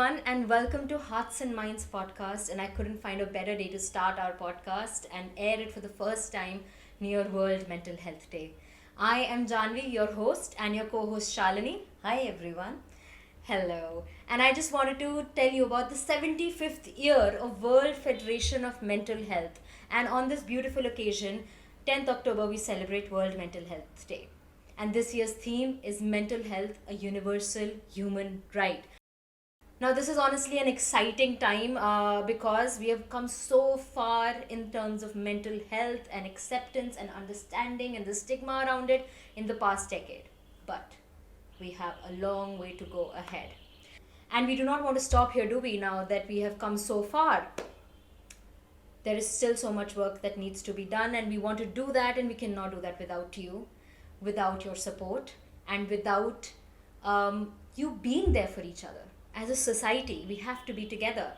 everyone, and welcome to Hearts and Minds podcast. And I couldn't find a better day to start our podcast and air it for the first time near World Mental Health Day. I am Janvi, your host, and your co host Shalini. Hi, everyone. Hello. And I just wanted to tell you about the 75th year of World Federation of Mental Health. And on this beautiful occasion, 10th October, we celebrate World Mental Health Day. And this year's theme is Mental Health, a Universal Human Right. Now, this is honestly an exciting time because we have come so far in terms of mental health and acceptance and understanding and the stigma around it in the past decade. But we have a long way to go ahead. And we do not want to stop here, do we, now that we have come so far? There is still so much work that needs to be done, and we want to do that, and we cannot do that without you, without your support, and without you being there for each other. As a society, we have to be together.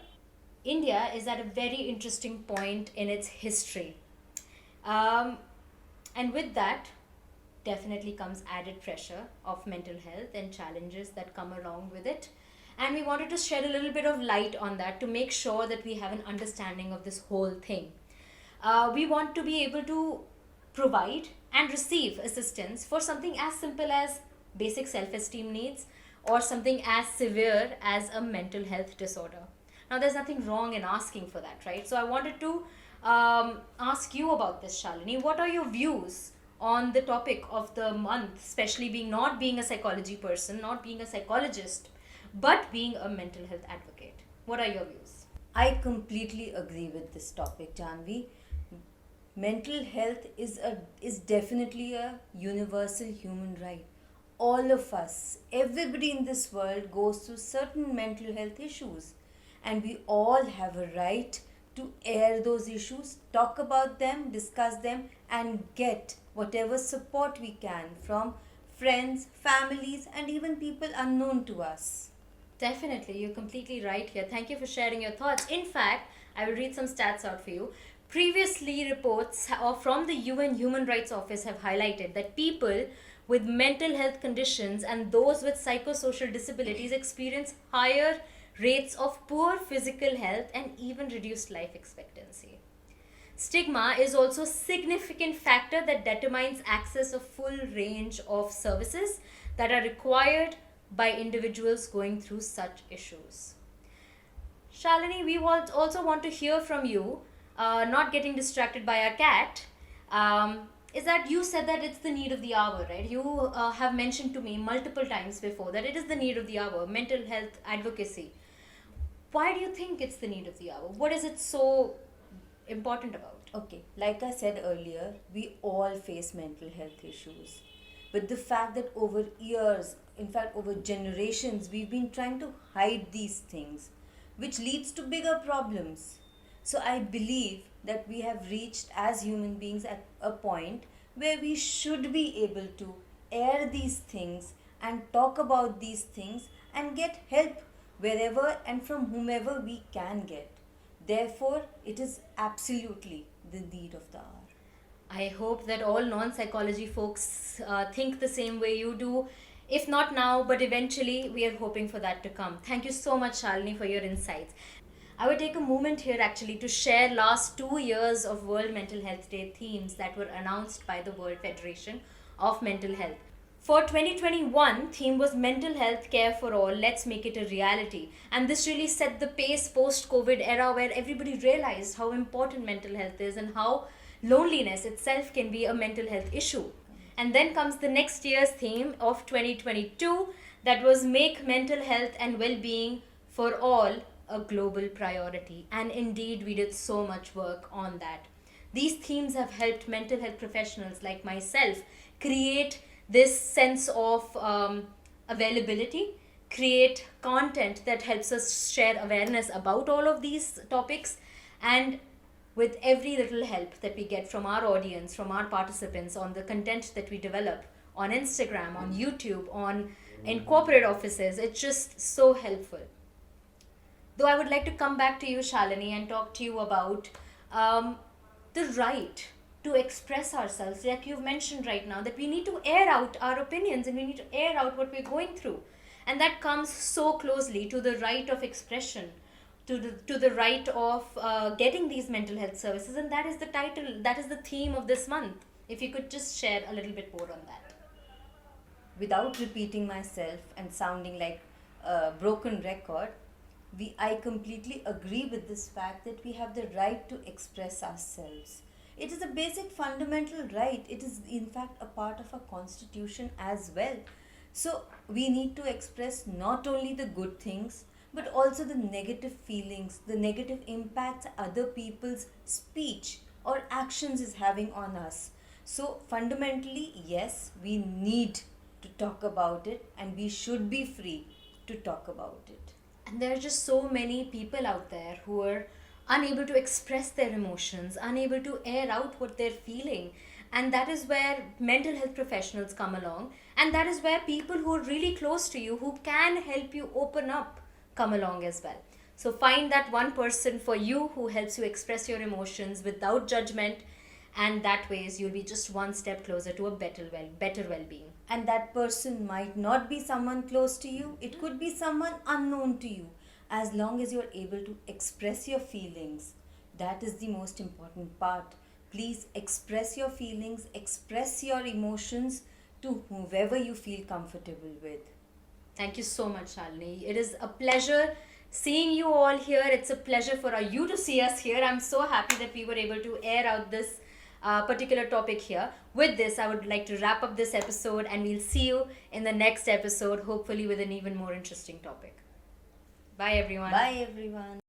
India is at a very interesting point in its history. Um, and with that, definitely comes added pressure of mental health and challenges that come along with it. And we wanted to shed a little bit of light on that to make sure that we have an understanding of this whole thing. We want to be able to provide and receive assistance for something as simple as basic self esteem needs or something as severe as a mental health disorder. Now, there's nothing wrong in asking for that, right? So, I wanted to ask you about this, Shalini. What are your views on the topic of the month, especially being not being a psychology person, not being a psychologist, but being a mental health advocate? What are your views? I completely agree with this topic, Janvi. Mental health is definitely a universal human right. All of us, everybody in this world goes through certain mental health issues, and we all have a right to air those issues, talk about them, discuss them, and get whatever support we can from friends, families, and even people unknown to us. Definitely, you're completely right here. Thank you for sharing your thoughts. In fact, I will read some stats out for you. Previously, reports from the UN Human Rights Office have highlighted that people with mental health conditions and those with psychosocial disabilities experience higher rates of poor physical health and even reduced life expectancy. Stigma is also a significant factor that determines access of full range of services that are required by individuals going through such issues. Shalini, we also want to hear from you, not getting distracted by our cat. Is that you said that it's the need of the hour, right? You have mentioned to me multiple times before that it is the need of the hour, mental health advocacy. Why do you think it's the need of the hour? What is it so important about? Okay, like I said earlier, we all face mental health issues. But the fact that over years, in fact, over generations, we've been trying to hide these things, which leads to bigger problems. So I believe that we have reached as human beings at a point where we should be able to air these things and talk about these things and get help wherever and from whomever we can get. Therefore, it is absolutely the need of the hour. I hope that all non psychology folks think the same way you do. If not now, but eventually, we are hoping for that to come. Thank you so much, Shalini, for your insights. I would take a moment here actually to share last 2 years of World Mental Health Day themes that were announced by the World Federation of Mental Health. For 2021, theme was mental health care for all, let's make it a reality. And this really set the pace post-COVID era where everybody realized how important mental health is and how loneliness itself can be a mental health issue. And then comes the next year's theme of 2022 that was make mental health and well-being for all a global priority. And indeed, we did so much work on that. These themes have helped mental health professionals like myself create this sense of availability, create content that helps us share awareness about all of these topics, and with every little help that we get from our audience, from our participants on the content that we develop on Instagram, on YouTube, on in corporate offices, it's just so helpful. Though I would like to come back to you, Shalini, and talk to you about the right to express ourselves, like you've mentioned right now, that we need to air out our opinions and we need to air out what we're going through. And that comes so closely to the right of expression, to the right of getting these mental health services. And that is the title, that is the theme of this month. If you could just share a little bit more on that. Without repeating myself and sounding like a broken record, I completely agree with this fact that we have the right to express ourselves. It is a basic fundamental right. It is, in fact, a part of our constitution as well. So, we need to express not only the good things but also the negative feelings, the negative impacts other people's speech or actions is having on us. So, fundamentally, yes, we need to talk about it and we should be free to talk about it. And there are just so many people out there who are unable to express their emotions, unable to air out what they're feeling. And that is where mental health professionals come along. And that is where people who are really close to you, who can help you open up, come along as well. So find that one person for you who helps you express your emotions without judgment. And that ways you'll be just one step closer to a better well-being. And that person might not be someone close to you, it could be someone unknown to you. As long as you're able to express your feelings, that is the most important part. Please express your feelings, express your emotions to whoever you feel comfortable with. Thank you so much, Shalini. It is a pleasure seeing you all here. It's a pleasure for you to see us here. I'm so happy that we were able to air out this particular topic here. With this, I would like to wrap up this episode, and we'll see you in the next episode, hopefully with an even more interesting topic. Bye, everyone. Bye, everyone.